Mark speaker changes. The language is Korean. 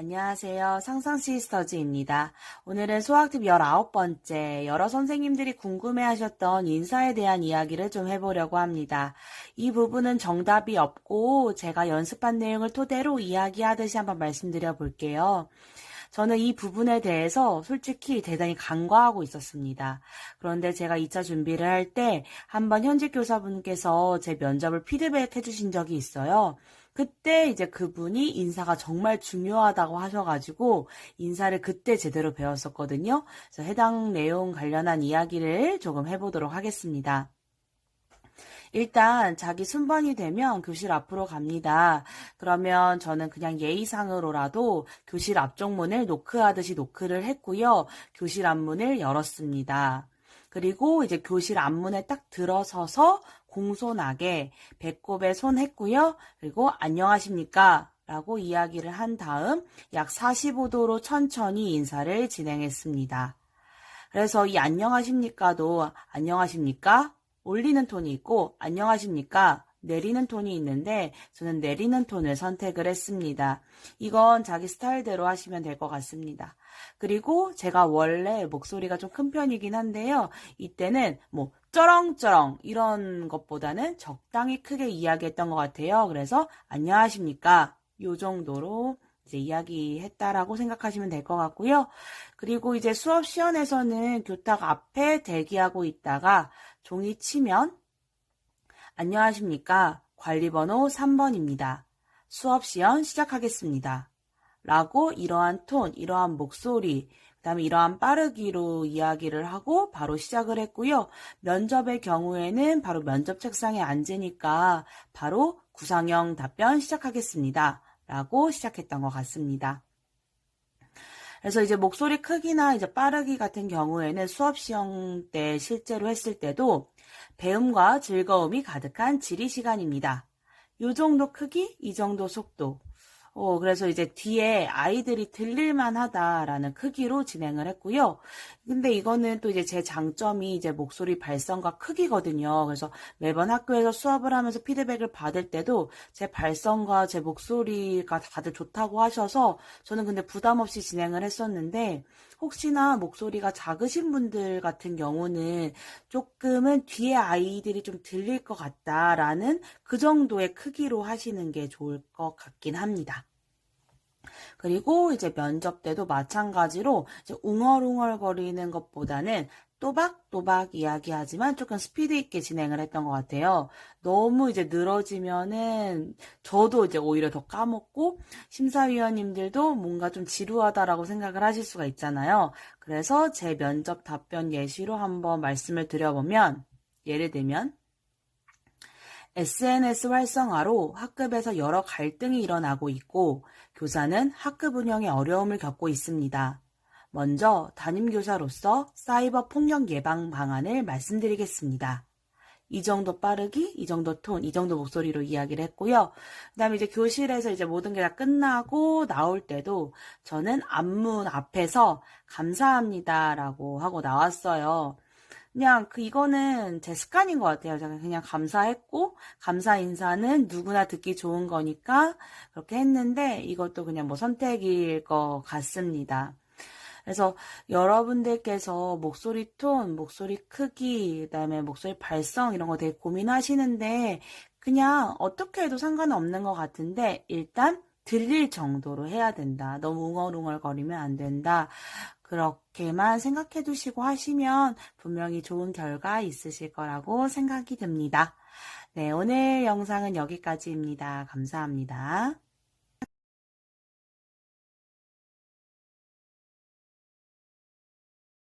Speaker 1: 안녕하세요. 상상시스터즈입니다. 오늘은 수학팁 19번째, 여러 선생님들이 궁금해하셨던 인사에 대한 이야기를 좀 해보려고 합니다. 이 부분은 정답이 없고 제가 연습한 내용을 토대로 이야기하듯이 한번 말씀드려 볼게요. 저는 이 부분에 대해서 솔직히 대단히 간과하고 있었습니다. 그런데 제가 2차 준비를 할 때 한번 현직 교사분께서 제 면접을 피드백해 주신 적이 있어요. 그때 이제 그분이 인사가 정말 중요하다고 하셔가지고 인사를 그때 제대로 배웠었거든요. 그래서 해당 내용 관련한 이야기를 조금 해보도록 하겠습니다. 일단 자기 순번이 되면 교실 앞으로 갑니다. 그러면 저는 그냥 예의상으로라도 교실 앞쪽 문을 노크하듯이 노크를 했고요. 교실 앞문을 열었습니다. 그리고 이제 교실 앞문에 딱 들어서서 공손하게 배꼽에 손 했고요. 그리고 안녕하십니까? 라고 이야기를 한 다음 약 45도로 천천히 인사를 진행했습니다. 그래서 이 안녕하십니까도 안녕하십니까? 올리는 톤이 있고 안녕하십니까? 내리는 톤이 있는데 저는 내리는 톤을 선택을 했습니다. 이건 자기 스타일대로 하시면 될 것 같습니다. 그리고 제가 원래 목소리가 좀 큰 편이긴 한데요. 이때는 뭐 쩌렁쩌렁 이런 것보다는 적당히 크게 이야기했던 것 같아요. 그래서 안녕하십니까? 요 정도로 이제 이야기했다라고 생각하시면 될 것 같고요. 그리고 이제 수업 시연에서는 교탁 앞에 대기하고 있다가 종이 치면 안녕하십니까? 관리번호 3번입니다. 수업 시연 시작하겠습니다. 라고 이러한 톤, 이러한 목소리, 그 다음에 이러한 빠르기로 이야기를 하고 바로 시작을 했고요. 면접의 경우에는 바로 면접 책상에 앉으니까 바로 구상형 답변 시작하겠습니다. 라고 시작했던 것 같습니다. 그래서 이제 목소리 크기나 이제 빠르기 같은 경우에는 수업 시험 때 실제로 했을 때도 배움과 즐거움이 가득한 지리 시간입니다. 요 정도 크기, 이 정도 속도. 그래서 이제 뒤에 아이들이 들릴만 하다라는 크기로 진행을 했고요. 근데 이거는 또 이제 제 장점이 이제 목소리 발성과 크기거든요. 그래서 매번 학교에서 수업을 하면서 피드백을 받을 때도 제 발성과 제 목소리가 다들 좋다고 하셔서 저는 근데 부담 없이 진행을 했었는데 혹시나 목소리가 작으신 분들 같은 경우는 조금은 뒤에 아이들이 좀 들릴 것 같다라는 그 정도의 크기로 하시는 게 좋을 것 같긴 합니다. 그리고 이제 면접 때도 마찬가지로 이제 웅얼웅얼 거리는 것보다는 또박또박 이야기하지만 조금 스피드 있게 진행을 했던 것 같아요. 너무 이제 늘어지면은 저도 이제 오히려 더 까먹고 심사위원님들도 뭔가 좀 지루하다라고 생각을 하실 수가 있잖아요. 그래서 제 면접 답변 예시로 한번 말씀을 드려보면 예를 들면 SNS 활성화로 학급에서 여러 갈등이 일어나고 있고 교사는 학급 운영에 어려움을 겪고 있습니다. 먼저 담임교사로서 사이버 폭력 예방 방안을 말씀드리겠습니다. 이 정도 빠르기, 이 정도 톤, 이 정도 목소리로 이야기를 했고요. 그 다음에 이제 교실에서 이제 모든 게 다 끝나고 나올 때도 저는 앞문 앞에서 감사합니다라고 하고 나왔어요. 그냥 이거는 제 습관인 것 같아요. 제가 그냥 감사했고 감사 인사는 누구나 듣기 좋은 거니까 그렇게 했는데 이것도 그냥 뭐 선택일 것 같습니다. 그래서 여러분들께서 목소리 톤, 목소리 크기, 그다음에 목소리 발성 이런 거 되게 고민하시는데 그냥 어떻게 해도 상관은 없는 것 같은데 일단 들릴 정도로 해야 된다. 너무 웅얼웅얼거리면 안 된다. 그렇게만 생각해 두시고 하시면 분명히 좋은 결과 있으실 거라고 생각이 듭니다. 네, 오늘 영상은 여기까지입니다. 감사합니다.